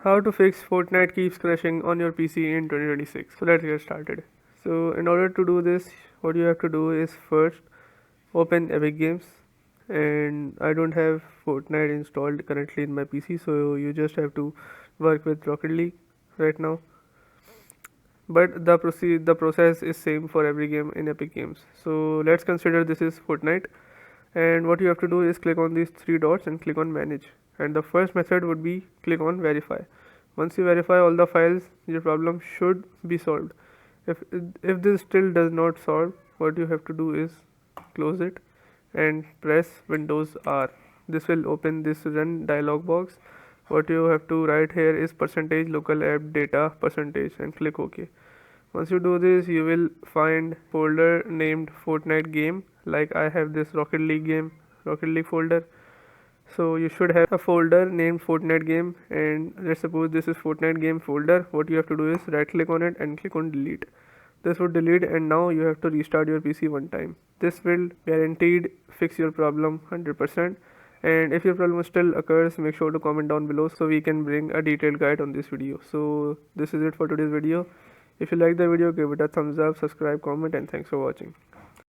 How to fix Fortnite keeps crashing on your PC in 2026. So let's get started. So in order to do this, what you have to do is first open Epic Games, and I don't have Fortnite installed currently in my PC, so you just have to work with Rocket League right now. But the process is same for every game in Epic Games. So let's consider this is Fortnite, and what you have to do is click on these three dots and click on manage, and the first method would be click on verify. Once you verify all the files, your problem should be solved. If this still does not solve, what you have to do is close it and press Windows R. This will open this run dialog box. What you have to write here is percentage local app data percentage and click OK. Once you do this, you will find folder named Fortnite game. Like I have this Rocket League folder. So you should have a folder named Fortnite game, and let's suppose this is Fortnite game folder. What you have to do is right click on it and click on delete. This would delete, and now you have to restart your PC one time. This will guaranteed fix your problem 100%. And if your problem still occurs, make sure to comment down below so we can bring a detailed guide on this video. So this is it for today's video. If you like the video, give it a thumbs up, subscribe, comment, and thanks for watching.